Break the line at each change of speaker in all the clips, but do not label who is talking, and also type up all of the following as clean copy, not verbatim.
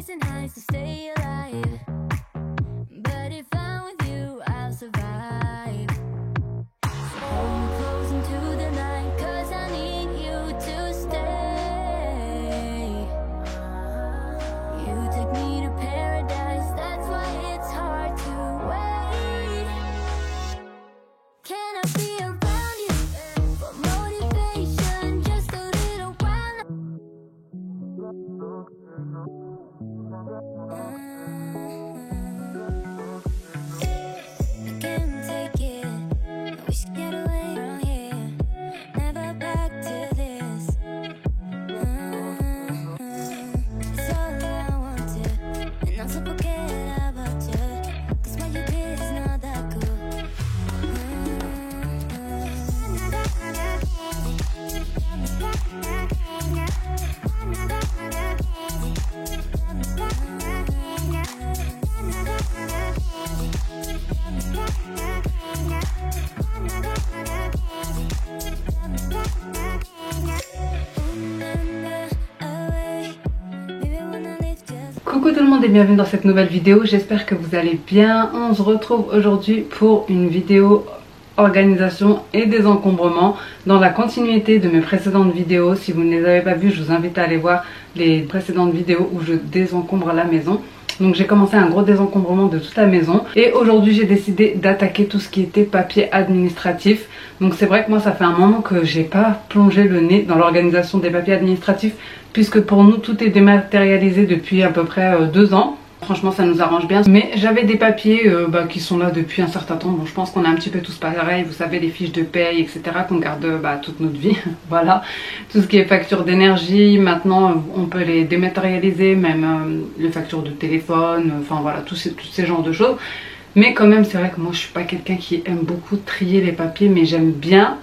chasing highs to stay alive. But if I'm with you, I'll survive. So hold me close into the night, 'cause I need you to stay. You take me to paradise, that's why it's hard to wait. Can I be around you for motivation, just a little while? I can't take it, we should get away from here, never back to this. It's all I wanted, and I'm so forget about you, 'cause what you did is not that cool.
Coucou tout le monde et bienvenue dans cette nouvelle vidéo, j'espère que vous allez bien. On se retrouve aujourd'hui pour une vidéo organisation et désencombrement dans la continuité de mes précédentes vidéos. Si vous ne les avez pas vues, je vous invite à aller voir les précédentes vidéos où je désencombre la maison. Donc j'ai commencé un gros désencombrement de toute la maison et aujourd'hui j'ai décidé d'attaquer tout ce qui était papier administratif. Donc c'est vrai que moi ça fait un moment que j'ai pas plongé le nez dans l'organisation des papiers administratifs, puisque pour nous tout est dématérialisé depuis à peu près 2 ans. Franchement ça nous arrange bien, mais j'avais des papiers qui sont là depuis un certain temps. Bon, je pense qu'on est un petit peu tous pareils, vous savez, les fiches de paye etc, qu'on garde toute notre vie. Voilà, tout ce qui est facture d'énergie, maintenant on peut les dématérialiser, même les factures de téléphone, enfin voilà, tous ces genres de choses. Mais quand même c'est vrai que moi je suis pas quelqu'un qui aime beaucoup trier les papiers, mais j'aime bien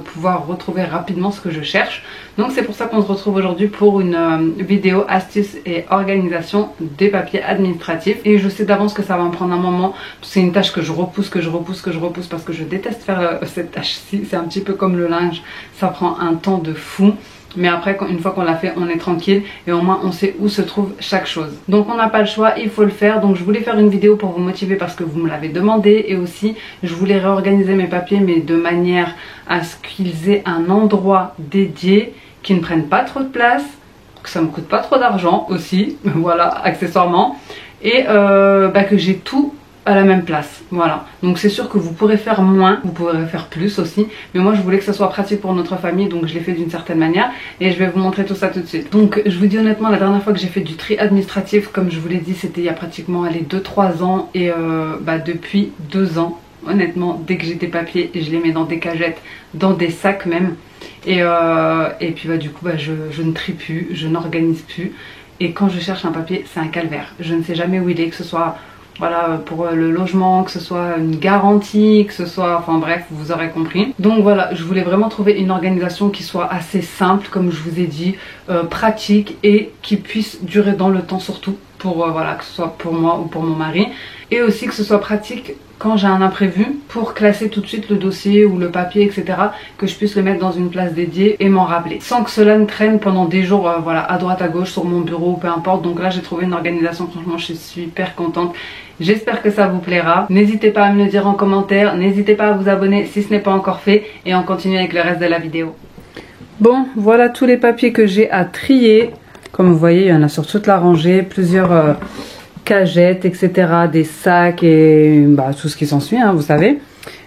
pouvoir retrouver rapidement ce que je cherche. Donc c'est pour ça qu'on se retrouve aujourd'hui pour une vidéo astuces et organisation des papiers administratifs. Et je sais d'avance que ça va me prendre un moment. C'est une tâche que je repousse parce que je déteste faire cette tâche-ci. C'est un petit peu comme le linge, ça prend un temps de fou. Mais après, une fois qu'on l'a fait, on est tranquille et au moins on sait où se trouve chaque chose. Donc on n'a pas le choix, il faut le faire. Donc je voulais faire une vidéo pour vous motiver parce que vous me l'avez demandé. Et aussi, je voulais réorganiser mes papiers, mais de manière à ce qu'ils aient un endroit dédié, qui ne prennent pas trop de place, que ça me coûte pas trop d'argent aussi, voilà, accessoirement. Et que j'ai tout à la même place, voilà. Donc c'est sûr que vous pourrez faire moins, vous pourrez faire plus aussi, mais moi je voulais que ça soit pratique pour notre famille, donc je l'ai fait d'une certaine manière et je vais vous montrer tout ça tout de suite. Donc je vous dis honnêtement, la dernière fois que j'ai fait du tri administratif, comme je vous l'ai dit, c'était il y a pratiquement 2-3 ans et depuis 2 ans, honnêtement, dès que j'ai des papiers, je les mets dans des cagettes, dans des sacs même, et puis du coup je ne trie plus, je n'organise plus, et quand je cherche un papier c'est un calvaire, je ne sais jamais où il est, que ce soit voilà, pour le logement, que ce soit une garantie, que ce soit, enfin bref, vous aurez compris. Donc voilà, je voulais vraiment trouver une organisation qui soit assez simple, comme je vous ai dit, pratique et qui puisse durer dans le temps surtout, pour voilà, que ce soit pour moi ou pour mon mari. Et aussi que ce soit pratique quand j'ai un imprévu, pour classer tout de suite le dossier ou le papier etc, que je puisse le mettre dans une place dédiée et m'en rappeler, sans que cela ne traîne pendant des jours voilà, à droite à gauche sur mon bureau, peu importe. Donc là j'ai trouvé une organisation, franchement je suis super contente. J'espère que ça vous plaira. N'hésitez pas à me le dire en commentaire, n'hésitez pas à vous abonner si ce n'est pas encore fait, et on continue avec le reste de la vidéo. Bon, voilà tous les papiers que j'ai à trier. Comme vous voyez, il y en a sur toute la rangée, plusieurs cagettes, etc., des sacs et tout ce qui s'ensuit, hein, vous savez.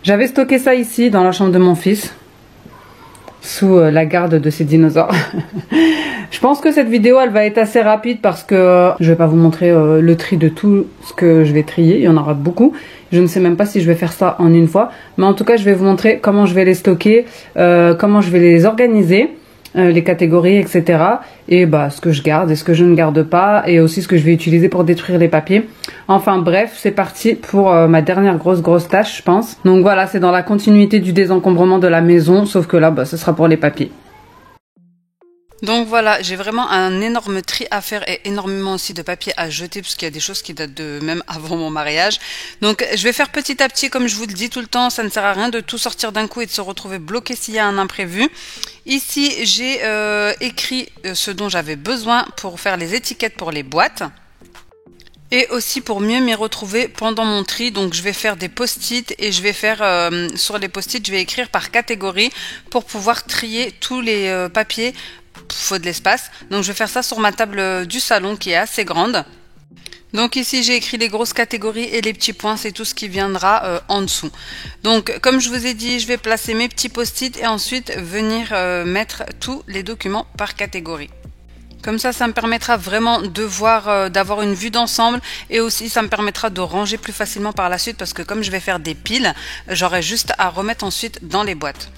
J'avais stocké ça ici dans la chambre de mon fils, sous la garde de ces dinosaures. Je pense que cette vidéo elle va être assez rapide parce que je vais pas vous montrer le tri de tout ce que je vais trier, il y en aura beaucoup. Je ne sais même pas si je vais faire ça en une fois, mais en tout cas je vais vous montrer comment je vais les stocker, comment je vais les organiser, les catégories etc, et ce que je garde et ce que je ne garde pas, et aussi ce que je vais utiliser pour détruire les papiers. Enfin bref, c'est parti pour ma dernière grosse tâche je pense. Donc voilà, c'est dans la continuité du désencombrement de la maison, sauf que là ce sera pour les papiers. Donc voilà, j'ai vraiment un énorme tri à faire et énormément aussi de papier à jeter, parce qu'il y a des choses qui datent de même avant mon mariage. Donc je vais faire petit à petit, comme je vous le dis tout le temps, ça ne sert à rien de tout sortir d'un coup et de se retrouver bloqué s'il y a un imprévu. Ici j'ai écrit ce dont j'avais besoin pour faire les étiquettes pour les boîtes. Et aussi pour mieux m'y retrouver pendant mon tri, donc je vais faire des post-it et je vais faire sur les post-it, je vais écrire par catégorie pour pouvoir trier tous les papiers. Faut de l'espace, donc je vais faire ça sur ma table du salon qui est assez grande. Donc ici j'ai écrit les grosses catégories et les petits points, c'est tout ce qui viendra en dessous. Donc comme je vous ai dit, je vais placer mes petits post-it et ensuite venir mettre tous les documents par catégorie. Comme ça me permettra vraiment de voir, d'avoir une vue d'ensemble et aussi ça me permettra de ranger plus facilement par la suite parce que comme je vais faire des piles, j'aurai juste à remettre ensuite dans les boîtes.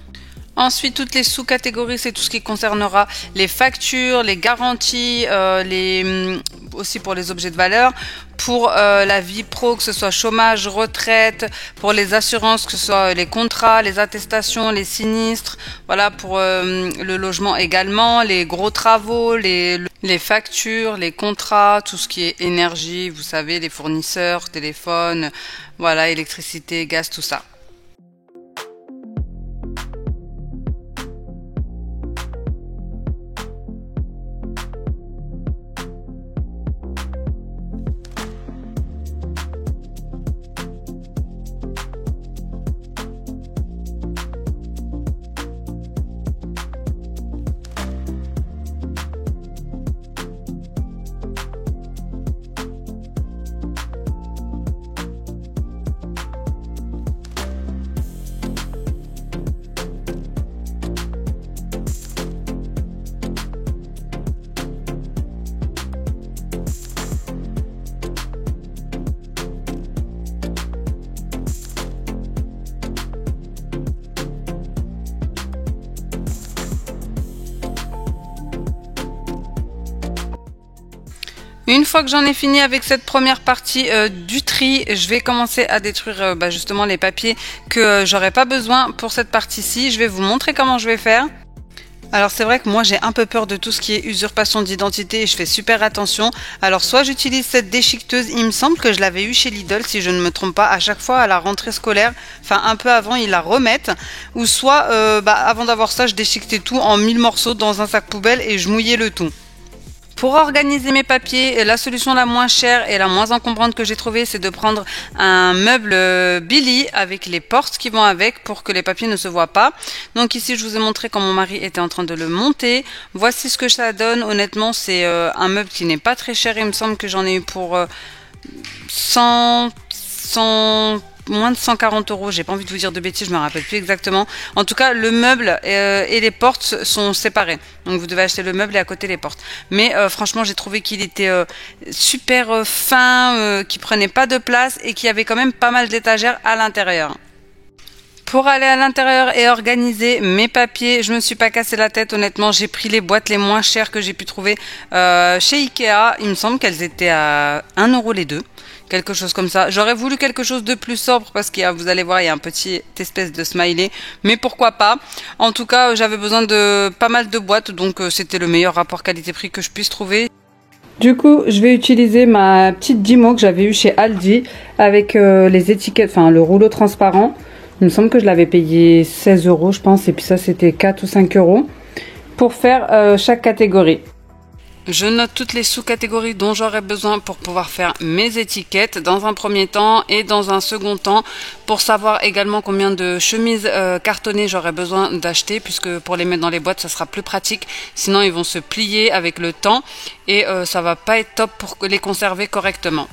Ensuite, toutes les sous-catégories, c'est tout ce qui concernera les factures, les garanties, aussi pour les objets de valeur, pour la vie pro, que ce soit chômage, retraite, pour les assurances, que ce soit les contrats, les attestations, les sinistres, voilà, pour le logement également, les gros travaux, les factures, les contrats, tout ce qui est énergie, vous savez, les fournisseurs, téléphone, voilà, électricité, gaz, tout ça. Une fois que j'en ai fini avec cette première partie du tri, je vais commencer à détruire justement les papiers que j'aurai pas besoin pour cette partie-ci. Je vais vous montrer comment je vais faire. Alors c'est vrai que moi j'ai un peu peur de tout ce qui est usurpation d'identité et je fais super attention. Alors soit j'utilise cette déchiqueteuse, il me semble que je l'avais eu chez Lidl si je ne me trompe pas, à chaque fois à la rentrée scolaire, enfin un peu avant ils la remettent. Ou soit avant d'avoir ça je déchiquetais tout en 1000 morceaux dans un sac poubelle et je mouillais le tout. Pour organiser mes papiers, la solution la moins chère et la moins encombrante que j'ai trouvée, c'est de prendre un meuble Billy avec les portes qui vont avec pour que les papiers ne se voient pas. Donc ici, je vous ai montré quand mon mari était en train de le monter. Voici ce que ça donne. Honnêtement, c'est un meuble qui n'est pas très cher. Il me semble que j'en ai eu pour 100 moins de 140 €, j'ai pas envie de vous dire de bêtises, je me rappelle plus exactement. En tout cas, le meuble et les portes sont séparés. Donc vous devez acheter le meuble et à côté les portes. Mais franchement, j'ai trouvé qu'il était super fin, qui prenait pas de place et qui avait quand même pas mal d'étagères à l'intérieur. Pour aller à l'intérieur et organiser mes papiers, je me suis pas cassé la tête honnêtement, j'ai pris les boîtes les moins chères que j'ai pu trouver chez Ikea. Il me semble qu'elles étaient à 1 € les deux. Quelque chose comme ça. J'aurais voulu quelque chose de plus sobre parce qu'il y a, vous allez voir, il y a un petit espèce de smiley. Mais pourquoi pas. En tout cas, j'avais besoin de pas mal de boîtes, donc c'était le meilleur rapport qualité-prix que je puisse trouver. Du coup, je vais utiliser ma petite Dymo que j'avais eu chez Aldi avec les étiquettes, enfin le rouleau transparent. Il me semble que je l'avais payé 16 € je pense, et puis ça c'était 4 ou 5 € pour faire chaque catégorie. Je note toutes les sous-catégories dont j'aurai besoin pour pouvoir faire mes étiquettes dans un premier temps et dans un second temps pour savoir également combien de chemises cartonnées j'aurai besoin d'acheter puisque pour les mettre dans les boîtes ça sera plus pratique, sinon ils vont se plier avec le temps et ça va pas être top pour les conserver correctement.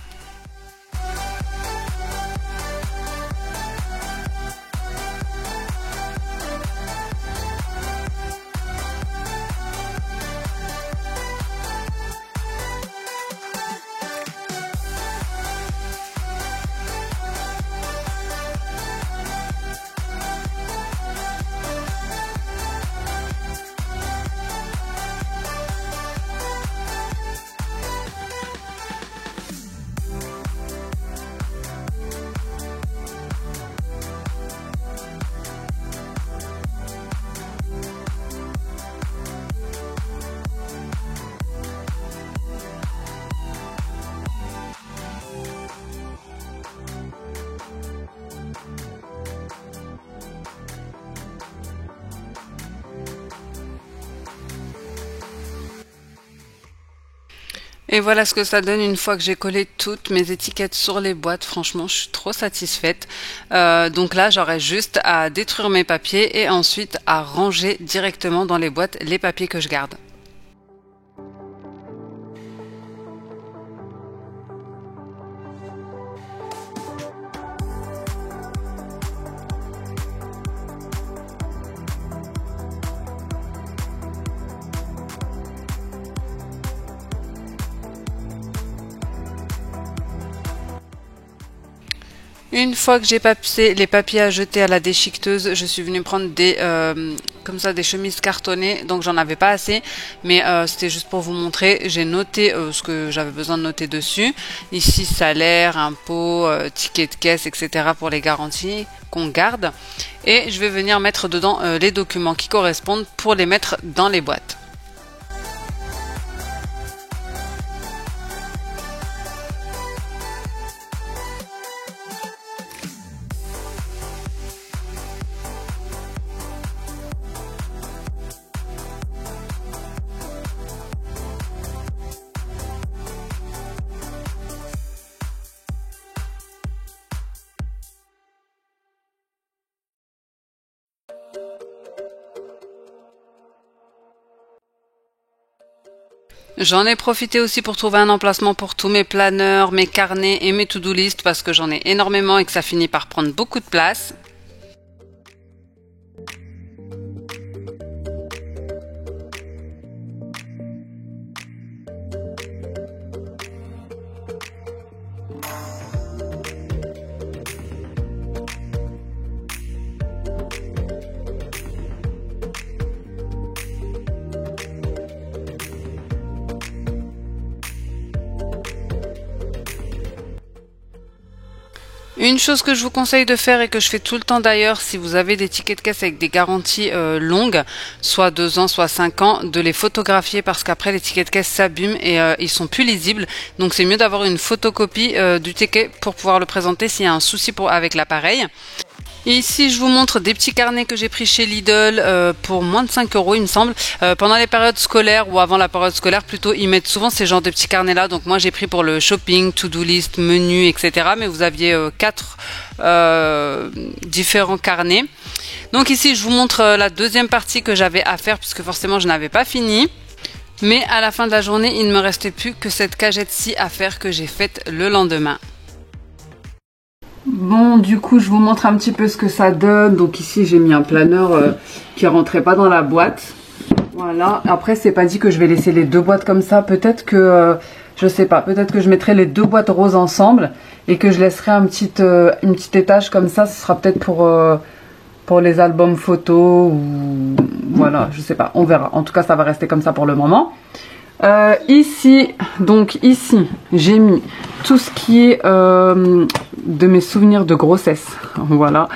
Et voilà ce que ça donne une fois que j'ai collé toutes mes étiquettes sur les boîtes. Franchement, je suis trop satisfaite. Donc là, j'aurais juste à détruire mes papiers et ensuite à ranger directement dans les boîtes les papiers que je garde. Une fois que j'ai passé les papiers à jeter à la déchiqueteuse, je suis venue prendre des comme ça des chemises cartonnées. Donc j'en avais pas assez, mais c'était juste pour vous montrer. J'ai noté ce que j'avais besoin de noter dessus. Ici salaire, impôts, ticket de caisse, etc. pour les garanties qu'on garde. Et je vais venir mettre dedans les documents qui correspondent pour les mettre dans les boîtes. J'en ai profité aussi pour trouver un emplacement pour tous mes planeurs, mes carnets et mes to-do list parce que j'en ai énormément et que ça finit par prendre beaucoup de place. Une chose que je vous conseille de faire et que je fais tout le temps d'ailleurs, si vous avez des tickets de caisse avec des garanties longues, soit 2 ans, soit 5 ans, de les photographier parce qu'après les tickets de caisse s'abîment et ils sont plus lisibles. Donc c'est mieux d'avoir une photocopie du ticket pour pouvoir le présenter s'il y a un souci avec l'appareil. Et ici, je vous montre des petits carnets que j'ai pris chez Lidl pour moins de 5 € il me semble. Pendant les périodes scolaires ou avant la période scolaire plutôt, ils mettent souvent ces genres de petits carnets-là. Donc moi, j'ai pris pour le shopping, to-do list, menu, etc. Mais vous aviez 4 différents carnets. Donc ici, je vous montre la deuxième partie que j'avais à faire puisque forcément, je n'avais pas fini. Mais à la fin de la journée, il ne me restait plus que cette cagette-ci à faire que j'ai faite le lendemain. Bon, du coup, je vous montre un petit peu ce que ça donne. Donc ici, j'ai mis un planeur qui rentrait pas dans la boîte. Voilà. Après, c'est pas dit que je vais laisser les deux boîtes comme ça. Peut-être que, je sais pas, peut-être que je mettrai les deux boîtes roses ensemble et que je laisserai une petite étage comme ça. Ce sera peut-être pour les albums photos ou voilà, je sais pas. On verra. En tout cas, ça va rester comme ça pour le moment. Ici, j'ai mis tout ce qui est de mes souvenirs de grossesse. Voilà,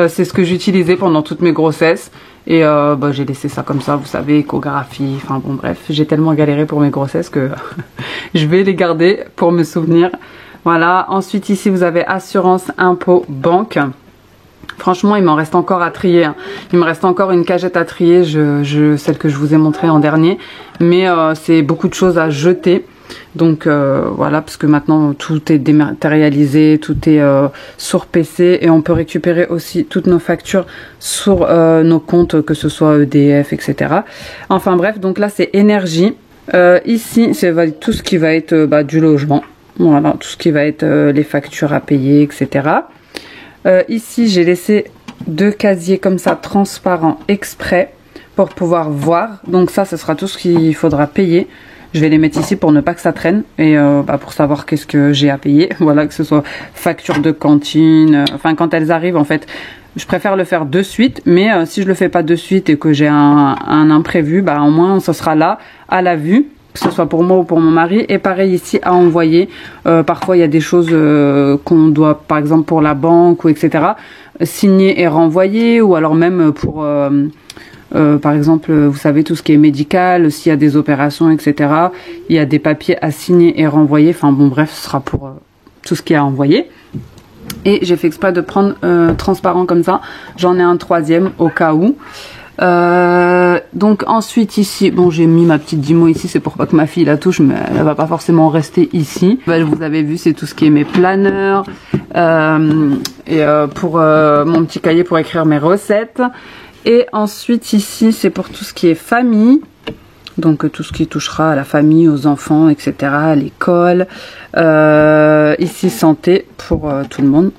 c'est ce que j'utilisais pendant toutes mes grossesses. Et j'ai laissé ça comme ça, vous savez, échographie, enfin bon bref, j'ai tellement galéré pour mes grossesses que je vais les garder pour me souvenir. Voilà, ensuite ici vous avez assurance, impôt, banque. Franchement, il m'en reste encore à trier. Il me reste encore une cagette à trier, celle que je vous ai montrée en dernier. Mais c'est beaucoup de choses à jeter. Donc voilà, parce que maintenant tout est dématérialisé, tout est sur PC. Et on peut récupérer aussi toutes nos factures sur nos comptes, que ce soit EDF, etc. Enfin bref, donc là c'est énergie. Ici, c'est tout ce qui va être du logement. Voilà, tout ce qui va être les factures à payer, etc. Ici, j'ai laissé deux casiers comme ça, transparents, exprès, pour pouvoir voir. Donc ça, ce sera tout ce qu'il faudra payer. Je vais les mettre ici pour ne pas que ça traîne et pour savoir qu'est-ce que j'ai à payer. Voilà, que ce soit facture de cantine, enfin quand elles arrivent en fait. Je préfère le faire de suite, mais si je le fais pas de suite et que j'ai un imprévu, au moins ça sera là, à la vue. Que ce soit pour moi ou pour mon mari. Et pareil ici à envoyer. Parfois il y a des choses qu'on doit, par exemple pour la banque ou etc. signer et renvoyer. Ou alors même pour, par exemple, vous savez tout ce qui est médical, s'il y a des opérations, etc. Il y a des papiers à signer et renvoyer. Enfin bon bref, ce sera pour tout ce qui est à envoyer. Et j'ai fait exprès de prendre transparent comme ça. J'en ai un troisième au cas où. Donc ensuite ici, bon j'ai mis ma petite Dymo ici, c'est pour pas que ma fille la touche, mais elle va pas forcément rester ici. Vous avez vu, c'est tout ce qui est mes planeurs et pour mon petit cahier pour écrire mes recettes. Et ensuite ici c'est pour tout ce qui est famille. Donc tout ce qui touchera à la famille, aux enfants, etc. À l'école. Ici santé pour tout le monde.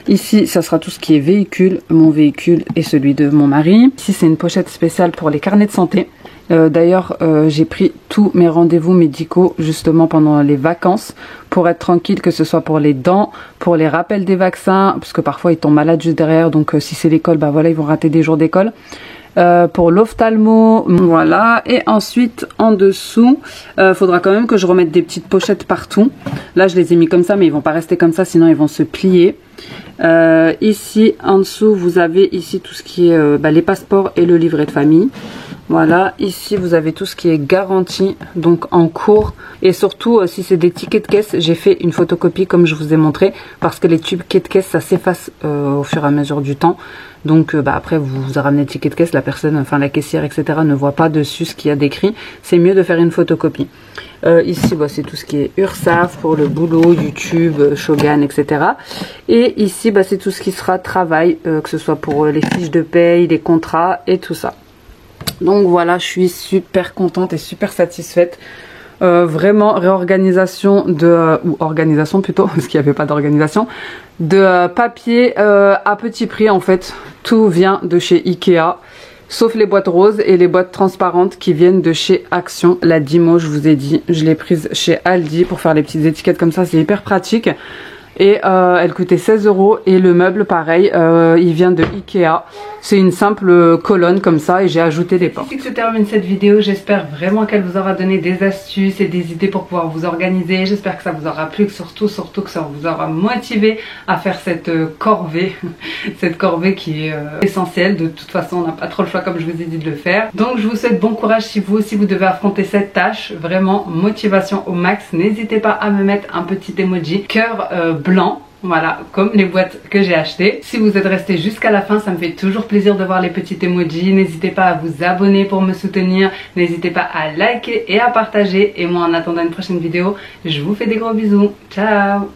Ici ça sera tout ce qui est véhicule, mon véhicule et celui de mon mari. Ici c'est une pochette spéciale pour les carnets de santé. D'ailleurs j'ai pris tous mes rendez-vous médicaux justement pendant les vacances pour être tranquille, que ce soit pour les dents, pour les rappels des vaccins, parce que parfois ils tombent malades juste derrière, donc si c'est l'école, bah voilà, ils vont rater des jours d'école. Pour l'ophtalmo, voilà. Et ensuite en dessous faudra quand même que je remette des petites pochettes partout. Là je les ai mis comme ça, mais ils vont pas rester comme ça, sinon ils vont se plier. Ici en dessous vous avez ici tout ce qui est les passeports et le livret de famille. Voilà, ici vous avez tout ce qui est garanti, donc en cours. Et surtout si c'est des tickets de caisse, j'ai fait une photocopie comme je vous ai montré, parce que les tickets de caisse ça s'efface au fur et à mesure du temps. Donc après vous ramenez le ticket de caisse, la personne, enfin la caissière etc. ne voit pas dessus ce qu'il y a d'écrit. C'est mieux de faire une photocopie. Ici c'est tout ce qui est URSAF pour le boulot, YouTube, Shogun etc. Et ici c'est tout ce qui sera travail, que ce soit pour les fiches de paye, les contrats et tout ça. Donc voilà, je suis super contente et super satisfaite. Vraiment réorganisation ou organisation plutôt, parce qu'il n'y avait pas d'organisation, de papier à petit prix en fait. Tout vient de chez Ikea, sauf les boîtes roses et les boîtes transparentes qui viennent de chez Action. La Dymo, je vous ai dit, je l'ai prise chez Aldi pour faire les petites étiquettes comme ça, c'est hyper pratique. Et elle coûtait 16 € et le meuble pareil, il vient de Ikea. C'est une simple colonne comme ça et j'ai ajouté des portes. C'est que se termine cette vidéo, j'espère vraiment qu'elle vous aura donné des astuces et des idées pour pouvoir vous organiser. J'espère que ça vous aura plu, que surtout que ça vous aura motivé à faire cette corvée. Cette corvée qui est essentielle, de toute façon on n'a pas trop le choix comme je vous ai dit de le faire. Donc je vous souhaite bon courage si vous aussi vous devez affronter cette tâche. Vraiment motivation au max. N'hésitez pas à me mettre un petit emoji cœur blanc, voilà, comme les boîtes que j'ai achetées. Si vous êtes resté jusqu'à la fin, ça me fait toujours plaisir de voir les petits emojis. N'hésitez pas à vous abonner pour me soutenir, n'hésitez pas à liker et à partager. Et moi en attendant une prochaine vidéo, je vous fais des gros bisous, ciao.